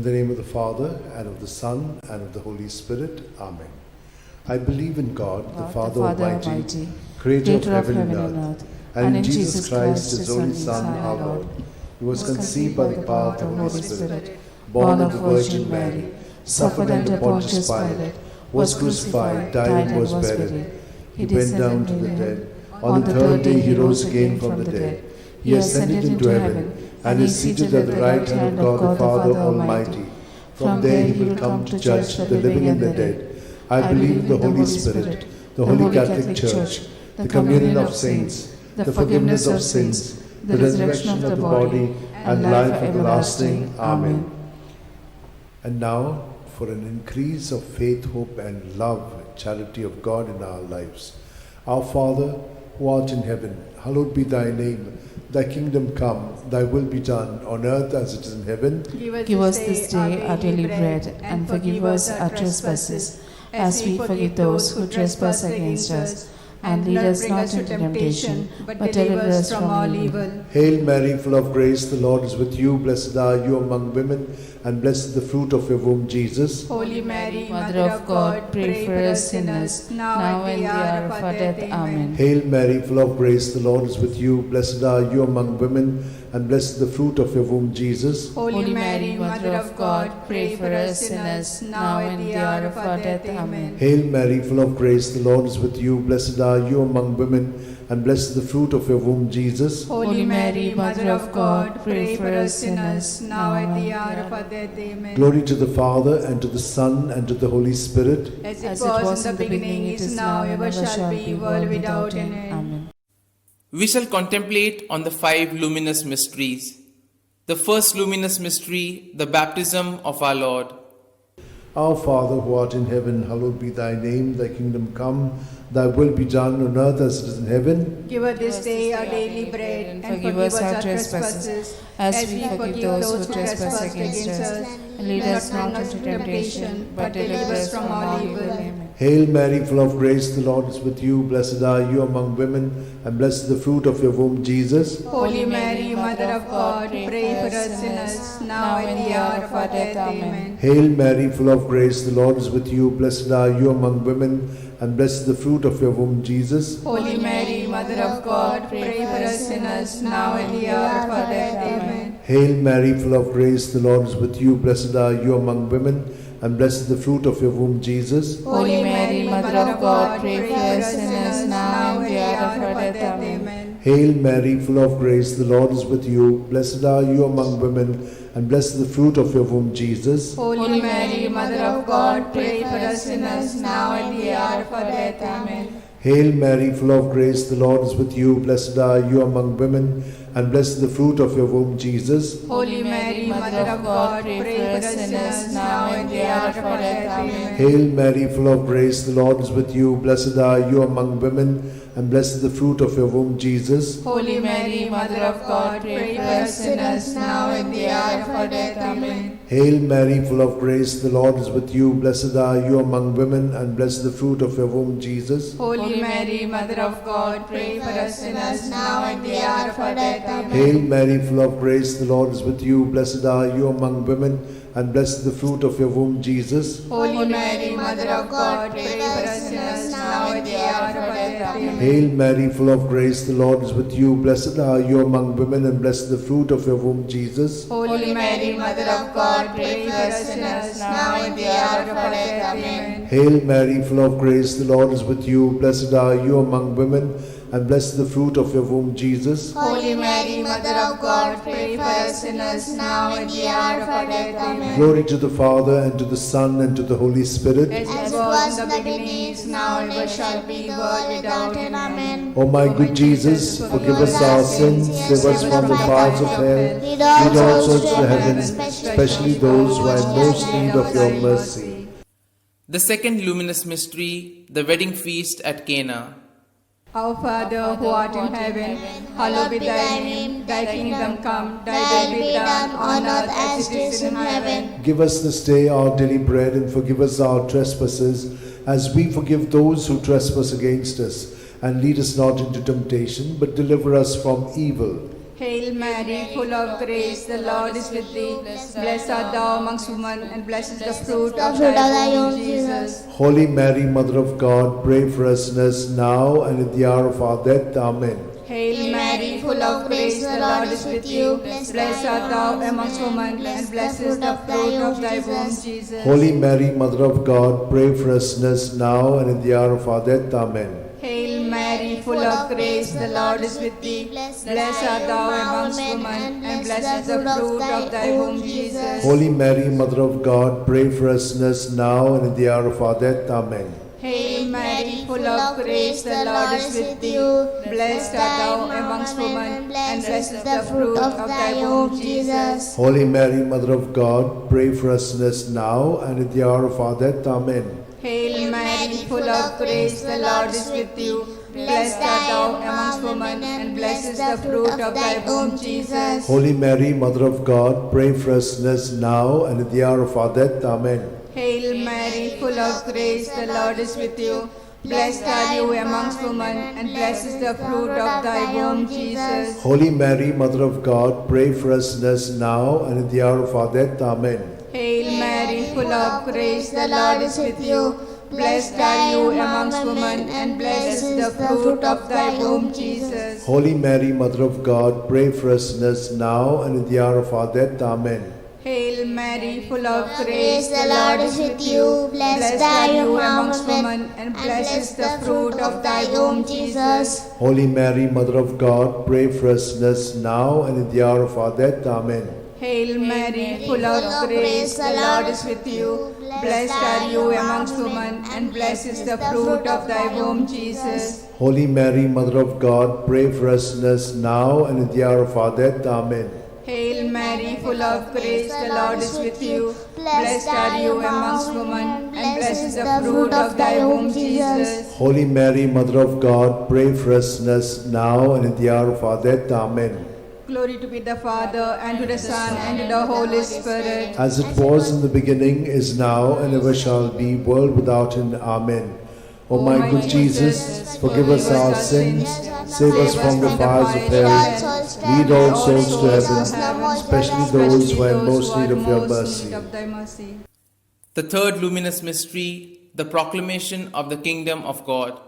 the name of the Father, and of the Son, and of the Holy Spirit. Amen. I believe in God, the Father Almighty, creator of heaven and earth, and in Jesus Christ, his only Son, our Lord, who was conceived by the power of the Holy Spirit, born of the Virgin Mary, suffered under Pontius Pilate, was crucified, died, and was buried. He went down to the dead. On the third day he rose again from the dead. He ascended into heaven, and is seated at the right hand of God the Father Almighty. From there he will come to judge the living and the dead. I believe in the Holy Spirit, the Holy Catholic Church, the communion of saints, the forgiveness of sins, the resurrection of the body, and life everlasting. Amen. And now, for an increase of faith, hope, and love, charity of God in our lives. Our Father, who art in heaven, hallowed be thy name. Thy kingdom come, thy will be done, on earth as it is in heaven. Give us this day our daily bread, and forgive us our trespasses, as we forgive those who trespass against us. And lead us not into temptation, but deliver us from all evil. Hail Mary, full of grace, the Lord is with you. Blessed are you among women, and blessed is the fruit of your womb, Jesus. Holy Mary, Mother of God, pray for us sinners, now and the hour of our death. Amen. Hail Mary, full of grace, the Lord is with you. Blessed are you among women, and blessed is the fruit of your womb, Jesus. Holy Mary, Mother of God, pray for us sinners, now and the hour of our death. Amen. Hail Mary, full of grace, the Lord is with you. Blessed are you among women, and blessed is the fruit of your womb, Jesus. Holy Mary, Mother of God, pray for us sinners, now and the hour of our death. Amen. Glory to the Father, and to the Son, and to the Holy Spirit. As it was in the beginning, it is now, ever shall be, world without end. Amen. We shall contemplate on the 5 luminous mysteries. The first luminous mystery, the baptism of our Lord. Our Father, who art in heaven, hallowed be thy name. Thy kingdom come, thy will be done on earth as it is in heaven. Give us this day our daily bread, and forgive us our trespasses, as we forgive those who trespass against us. And lead us not into temptation, but deliver us from all evil. Amen. Hail Mary, full of grace, the Lord is with you. Blessed are you among women, and blessed is the fruit of your womb, Jesus. Holy Mary, Mother of God, pray for us sinners, now and the hour of our death. Amen. Hail Mary, full of grace, the Lord is with you. Blessed are you among women, and blessed is the fruit of your womb, Jesus. Holy Mary, Mother of God, pray for us sinners, now and the hour of our death. Amen. Hail Mary, full of grace, the Lord is with you. Blessed are you among women, and blessed is the fruit of your womb, Jesus. Holy Mary, Mother of God, pray for us sinners, now and the hour of our death. Amen. Hail Mary, full of grace, the Lord is with you. Blessed are you among women, and blessed is the fruit of your womb, Jesus. Holy Mary, Mother of God, pray for us sinners, now and the hour of our death. Amen. Hail Mary, full of grace, the Lord is with you. Blessed are you among women, and blessed is the fruit of your womb, Jesus. Holy Mary, Mother of God, pray for us sinners, now and the hour of our death. Amen. Hail Mary, full of grace, the Lord is with you. Blessed are you among women, and blessed is the fruit of your womb, Jesus. Holy Mary, Mother of God, pray for us sinners, now and the hour of our death. Amen. Hail Mary, full of grace, the Lord is with you. Blessed are you among women, and blessed is the fruit of your womb, Jesus. Holy Mary, Mother of God, pray for us sinners, now and the hour of our death. Amen. Hail Mary, full of grace, the Lord is with you. Blessed are you among women, and blessed is the fruit of your womb, Jesus. Holy Mary, Mother of God, pray for us sinners, now and the hour of our death. Amen. Hail Mary, full of grace, the Lord is with you. Blessed are you among women, and blessed is the fruit of your womb, Jesus. Holy Mary, Mother of God, pray for us sinners, now and the hour of our death. Amen. Hail Mary, full of grace, the Lord is with you. Blessed are you among women, and blessed is the fruit of your womb, Jesus. Holy Mary, Mother of God, pray for us sinners, now and the hour of our death. Amen. Glory to the Father, and to the Son, and to the Holy Spirit. As was in the beginning, is now, and ever shall be, world without end. Amen. O my good Jesus, forgive us our sins, save us from the fires of hell, lead all souls to heaven, especially those who are in most need of your mercy. The second luminous mystery, the wedding feast at Cana. Our Father, who art in heaven, hallowed be thy name. Thy kingdom come, thy will be done on earth as it is in heaven. Give us this day our daily bread, and forgive us our trespasses, as we forgive those who trespass against us. And lead us not into temptation, but deliver us from evil. Hail Mary, full of grace, the Lord is with thee. Blessed art thou amongst women, and blessed is the fruit of thy womb, Jesus. Holy Mary, Mother of God, pray for us sinners now and at the hour of our death. Amen. Hail Mary, full of grace, the Lord is with you. Blessed art thou amongst women, and blessed is the fruit of thy womb, Jesus. Holy Mary, Mother of God, pray for us sinners now and at the hour of our death. Amen. Hail Mary, full of grace, the Lord is with thee. Blessed art thou amongst women, and blessed is the fruit of thy womb, Jesus. Holy Mary, Mother of God, pray for us sinners now and at the hour of our death. Amen. Hail Mary, full of grace, the Lord is with thee. Blessed art thou amongst women, and blessed is the fruit of thy womb, Jesus. Holy Mary, Mother of God, pray for us sinners now and at the hour of our death. Amen. Hail Mary, full of grace, the Lord is with you. Blessed art thou amongst women, and blessed is the fruit of thy womb, Jesus. Holy Mary, Mother of God, pray for us sinners now and at the hour of our death. Amen. Hail Mary, full of grace, the Lord is with you. Blessed are you amongst women, and blessed is the fruit of thy womb, Jesus. Holy Mary, Mother of God, pray for us sinners now and at the hour of our death. Amen. Hail Mary, full of grace, the Lord is with you. Blessed are you amongst women, and blessed is the fruit of thy womb, Jesus. Holy Mary, Mother of God, pray for us sinners now and at the hour of our death. Amen. Hail Mary, full of grace, the Lord is with you. Blessed are you amongst women, and blessed is the fruit of thy womb, Jesus. Holy Mary, Mother of God, pray for us sinners now and at the hour of our death. Amen. Hail Mary, full of grace, the Lord is with you. Blessed are you amongst women, and blessed is the fruit of thy womb, Jesus. Holy Mary, Mother of God, pray for us sinners now and at the hour of our death. Amen. Hail Mary, full of grace, the Lord is with you. Blessed are you amongst women, and blessed is the fruit of thy womb, Jesus. Holy Mary, Mother of God, pray for us sinners now and at the hour of our death. Amen. Glory to be the Father, and to the Son, and to the Holy Spirit. As it was in the beginning, is now, and ever shall be, world without end. Amen. O my good Jesus, forgive us our sins, save us from the fires of hell, lead all souls to heaven, especially those who are in most need of your mercy. The third luminous mystery, the proclamation of the kingdom of God.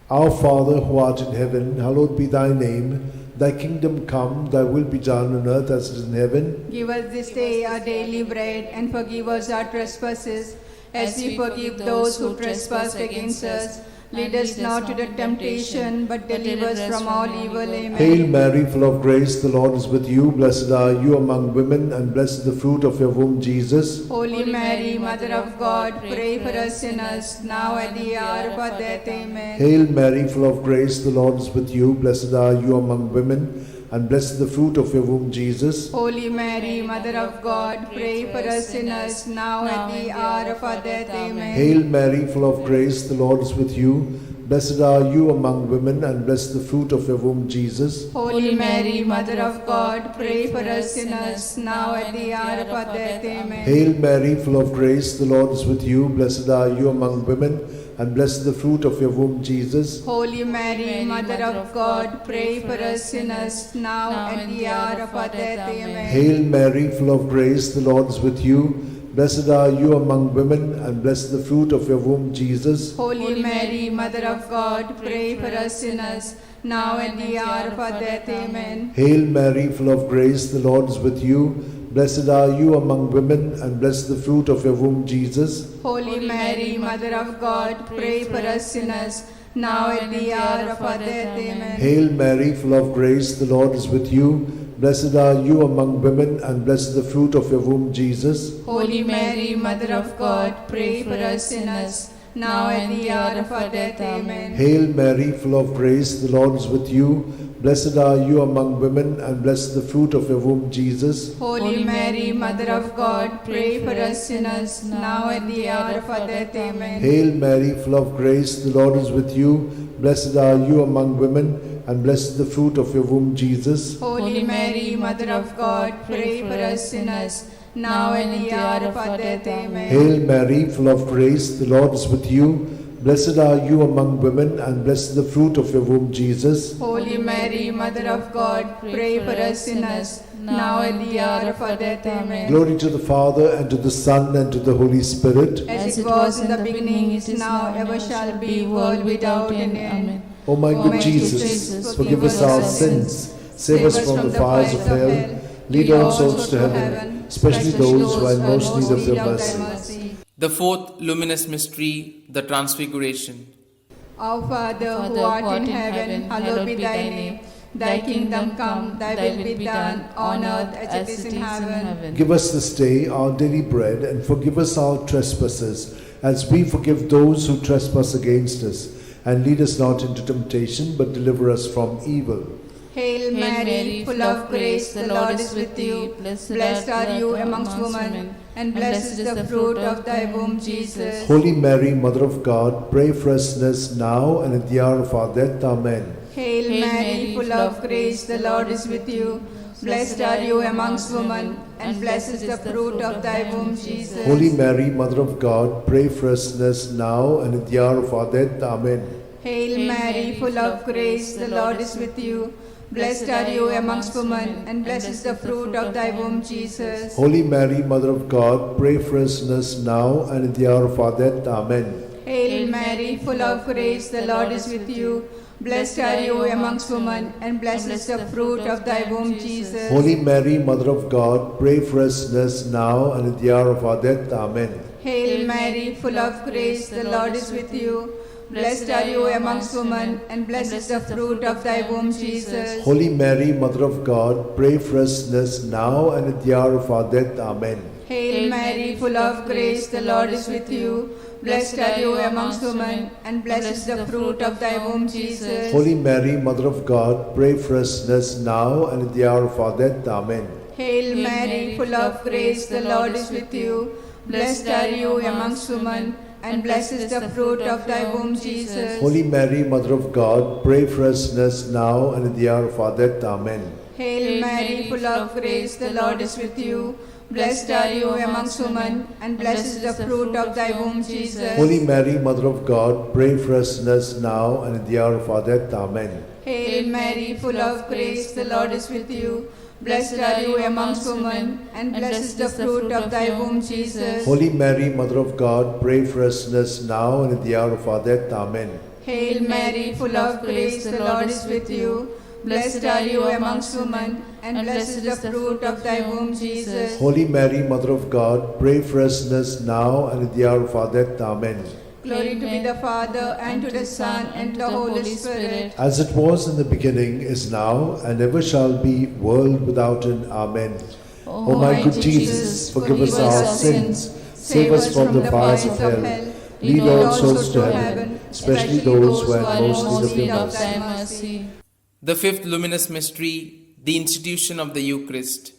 Our Father, who art in heaven, hallowed be thy name. Thy kingdom come, thy will be done on earth as it is in heaven. Give us this day our daily bread, and forgive us our trespasses, as we forgive those who trespass against us. Lead us not to the temptation, but deliver us from all evil. Amen. Hail Mary, full of grace, the Lord is with you. Blessed are you among women, and blessed is the fruit of your womb, Jesus. Holy Mary, Mother of God, pray for us sinners, now at the hour of our death. Amen. Hail Mary, full of grace, the Lord is with you. Blessed are you among women, and blessed is the fruit of your womb, Jesus. Holy Mary, Mother of God, pray for us sinners, now at the hour of our death. Amen. Hail Mary, full of grace, the Lord is with you. Blessed are you among women, and blessed the fruit of your womb, Jesus. Holy Mary, Mother of God, pray for us sinners, now at the hour of our death. Amen. Hail Mary, full of grace, the Lord is with you. Blessed are you among women, and blessed the fruit of your womb, Jesus. Holy Mary, Mother of God, pray for us sinners, now at the hour of our death. Amen. Hail Mary, full of grace, the Lord is with you. Blessed are you among women, and blessed the fruit of your womb, Jesus. Holy Mary, Mother of God, pray for us sinners, now at the hour of our death. Amen. Hail Mary, full of grace, the Lord is with you. Blessed are you among women, and blessed the fruit of your womb, Jesus. Holy Mary, Mother of God, pray for us sinners, now at the hour of our death. Amen. Hail Mary, full of grace, the Lord is with you. Blessed are you among women, and blessed the fruit of your womb, Jesus. Holy Mary, Mother of God, pray for us sinners, now at the hour of our death. Amen. Hail Mary, full of grace, the Lord is with you. Blessed are you among women, and blessed the fruit of your womb, Jesus. Holy Mary, Mother of God, pray for us sinners, now at the hour of our death. Amen. Hail Mary, full of grace, the Lord is with you. Blessed are you among women, and blessed the fruit of your womb, Jesus. Holy Mary, Mother of God, pray for us sinners, now at the hour of our death. Amen. Hail Mary, full of grace, the Lord is with you. Blessed are you among women, and blessed is the fruit of your womb, Jesus. Holy Mary, Mother of God, pray for us sinners, now and at the hour of our death. Amen. Glory to the Father, and to the Son, and to the Holy Spirit. As it was in the beginning, it is now, ever shall be, world without end. Amen. O my good Jesus, forgive us our sins, save us from the fires of hell, lead all souls to heaven, especially those who are in most need of your mercy. The fourth luminous mystery, the Transfiguration. Our Father, who art in heaven, hallowed be thy name. Thy kingdom come, thy will be done, on earth as it is in heaven. Give us this day our daily bread, and forgive us our trespasses, as we forgive those who trespass against us. And lead us not into temptation, but deliver us from evil. Hail Mary, full of grace, the Lord is with you. Blessed are you amongst women, and blessed is the fruit of thy womb, Jesus. Holy Mary, Mother of God, pray for us sinners now and at the hour of our death. Amen. Hail Mary, full of grace, the Lord is with you. Blessed are you amongst women, and blessed is the fruit of thy womb, Jesus. Holy Mary, Mother of God, pray for us sinners now and at the hour of our death. Amen. Hail Mary, full of grace, the Lord is with you. Blessed are you amongst women, and blessed is the fruit of thy womb, Jesus. Holy Mary, Mother of God, pray for us sinners now and at the hour of our death. Amen. Hail Mary, full of grace, the Lord is with you. Blessed are you amongst women, and blessed is the fruit of thy womb, Jesus. Holy Mary, Mother of God, pray for us sinners now and at the hour of our death. Amen. Hail Mary, full of grace, the Lord is with you. Blessed are you amongst women, and blessed is the fruit of thy womb, Jesus. Holy Mary, Mother of God, pray for us sinners now and at the hour of our death. Amen. Hail Mary, full of grace, the Lord is with you. Blessed are you amongst women, and blessed is the fruit of thy womb, Jesus. Holy Mary, Mother of God, pray for us sinners now and at the hour of our death. Amen. Hail Mary, full of grace, the Lord is with you. Blessed are you amongst women, and blessed is the fruit of thy womb, Jesus. Holy Mary, Mother of God, pray for us sinners now and at the hour of our death. Amen. Hail Mary, full of grace, the Lord is with you. Blessed are you amongst women, and blessed is the fruit of thy womb, Jesus. Holy Mary, Mother of God, pray for us sinners now and at the hour of our death. Amen. Hail Mary, full of grace, the Lord is with you. Blessed are you amongst women, and blessed is the fruit of thy womb, Jesus. Holy Mary, Mother of God, pray for us sinners now and at the hour of our death. Amen. Hail Mary, full of grace, the Lord is with you. Blessed are you amongst women, and blessed is the fruit of thy womb, Jesus. Holy Mary, Mother of God, pray for us sinners now and at the hour of our death. Amen. Glory to be the Father, and to the Son, and to the Holy Spirit. As it was in the beginning, is now, and ever shall be, world without end. Amen. O my good Jesus, forgive us our sins, save us from the fires of hell, lead all souls to heaven, especially those who are in most need of thy mercy. The fifth luminous mystery, the institution of the Eucharist.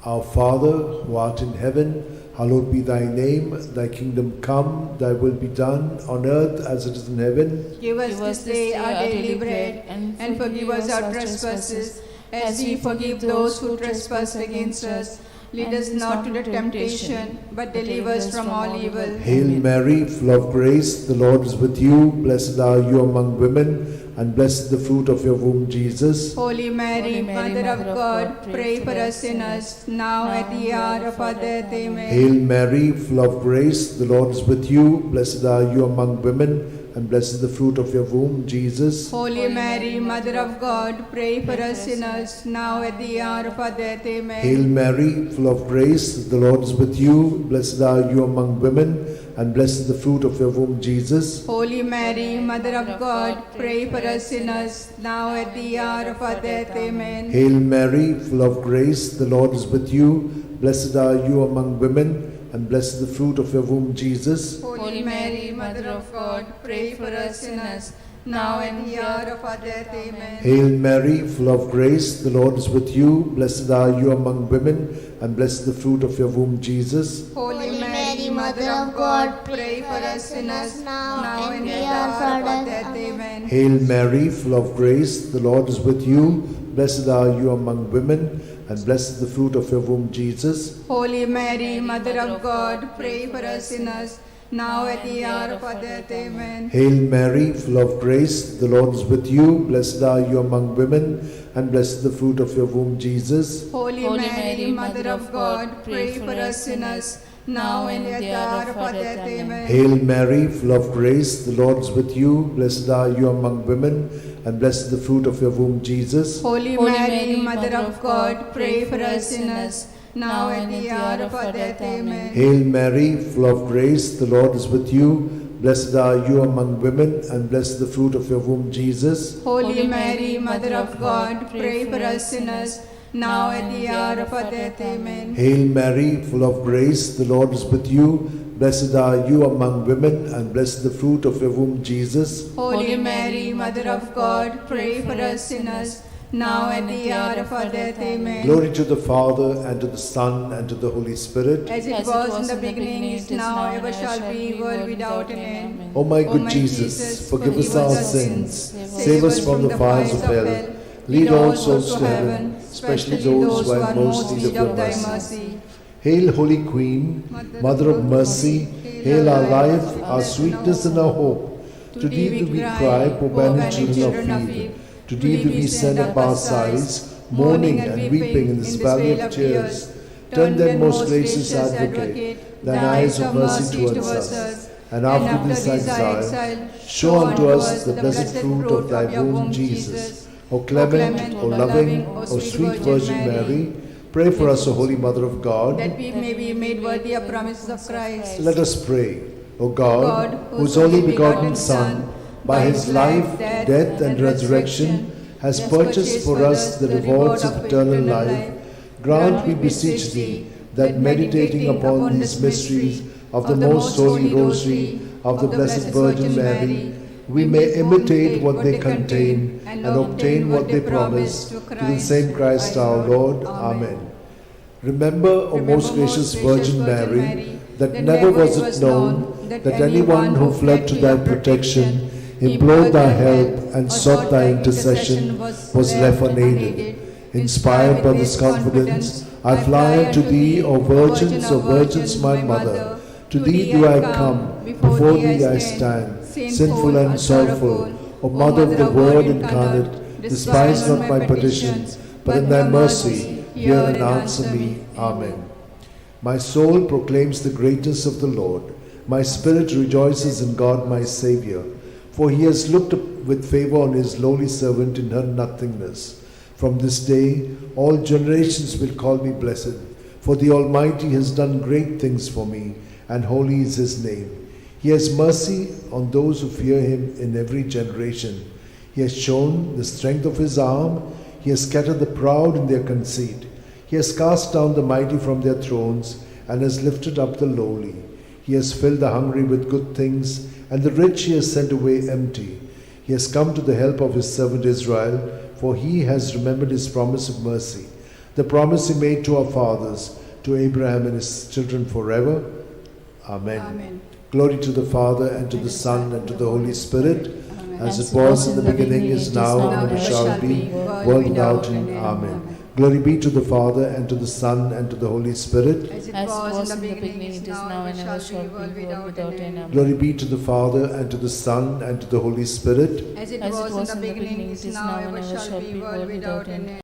Our Father, who art in heaven, hallowed be thy name. Thy kingdom come, thy will be done on earth as it is in heaven. Give us this day our daily bread, and forgive us our trespasses, as we forgive those who trespass against us. Lead us not into temptation, but deliver us from all evil. Hail Mary, full of grace, the Lord is with you. Blessed are you among women, and blessed is the fruit of your womb, Jesus. Holy Mary, Mother of God, pray for us sinners, now at the hour of our death. Amen. Hail Mary, full of grace, the Lord is with you. Blessed are you among women, and blessed is the fruit of your womb, Jesus. Holy Mary, Mother of God, pray for us sinners, now at the hour of our death. Amen. Hail Mary, full of grace, the Lord is with you. Blessed are you among women, and blessed is the fruit of your womb, Jesus. Holy Mary, Mother of God, pray for us sinners, now at the hour of our death. Amen. Hail Mary, full of grace, the Lord is with you. Blessed are you among women, and blessed is the fruit of your womb, Jesus. Holy Mary, Mother of God, pray for us sinners, now and the hour of our death. Amen. Hail Mary, full of grace, the Lord is with you. Blessed are you among women, and blessed is the fruit of your womb, Jesus. Holy Mary, Mother of God, pray for us sinners, now and at the hour of our death. Amen. Hail Mary, full of grace, the Lord is with you. Blessed are you among women, and blessed is the fruit of your womb, Jesus. Holy Mary, Mother of God, pray for us sinners, now at the hour of our death. Amen. Hail Mary, full of grace, the Lord is with you. Blessed are you among women, and blessed is the fruit of your womb, Jesus. Holy Mary, Mother of God, pray for us sinners, now and at the hour of our death. Amen. Hail Mary, full of grace, the Lord is with you. Blessed are you among women, and blessed is the fruit of your womb, Jesus. Holy Mary, Mother of God, pray for us sinners, now and at the hour of our death. Amen. Hail Mary, full of grace, the Lord is with you. Blessed are you among women, and blessed is the fruit of your womb, Jesus. Holy Mary, Mother of God, pray for us sinners, now at the hour of our death. Amen. Hail Mary, full of grace, the Lord is with you. Blessed are you among women, and blessed is the fruit of your womb, Jesus. Holy Mary, Mother of God, pray for us sinners, now at the hour of our death. Amen. Glory to the Father, and to the Son, and to the Holy Spirit. As it was in the beginning, is now, ever shall be, world without an end. O my good Jesus, forgive us our sins, save us from the fires of hell, lead all souls to heaven, especially those who are most in need of thy mercy. Hail, Holy Queen, Mother of mercy, hail our life, our sweetness, and our hope. To thee do we cry, poor banished children of Eve. To thee do we send up our sighs, mourning and weeping in this valley of tears. Turn then, most gracious Advocate, thine eyes of mercy towards us, and after this exile, show unto us the blessed fruit of thy womb, Jesus. O clement, O loving, O sweet Virgin Mary, pray for us, O Holy Mother of God, that we may be made worthy of promises of Christ. Let us pray. O God, whose only begotten Son, by his life, death, and resurrection, has purchased for us the rewards of eternal life, grant, we beseech thee, that meditating upon these mysteries of the most holy Rosary of the Blessed Virgin Mary, we may imitate what they contain and obtain what they promise, through the same Christ our Lord. Amen. Remember, O most gracious Virgin Mary, that never was it known that anyone who fled to thy protection, implored thy help, and sought thy intercession was left unaided. Inspired by this confidence, I fly unto thee, O Virgins, my Mother. To thee do I come, before thee I stand, sinful and sorrowful. O Mother of the Word incarnate, despise not my petitions, but in thy mercy hear and answer me. Amen. My soul proclaims the greatness of the Lord. My spirit rejoices in God my Xavier, for he has looked with favor on his lowly servant in her nothingness. From this day all generations will call me blessed, for the Almighty has done great things for me, and holy is his name. He has mercy on those who fear him in every generation. He has shown the strength of his arm. He has scattered the proud in their conceit. He has cast down the mighty from their thrones, and has lifted up the lowly. He has filled the hungry with good things, and the rich he has sent away empty. He has come to the help of his servant Israel, for he has remembered his promise of mercy, the promise he made to our fathers, to Abraham and his children forever. Amen. Amen. Glory to the Father, and to the Son, and to the Holy Spirit, as it was in the beginning, is now, and ever shall be, world without end. Amen. Glory be to the Father, and to the Son, and to the Holy Spirit. As it was in the beginning, it is now, and ever shall be, world without end. Glory be to the Father, and to the Son, and to the Holy Spirit. As it was in the beginning, it is now, and ever shall be, world without end.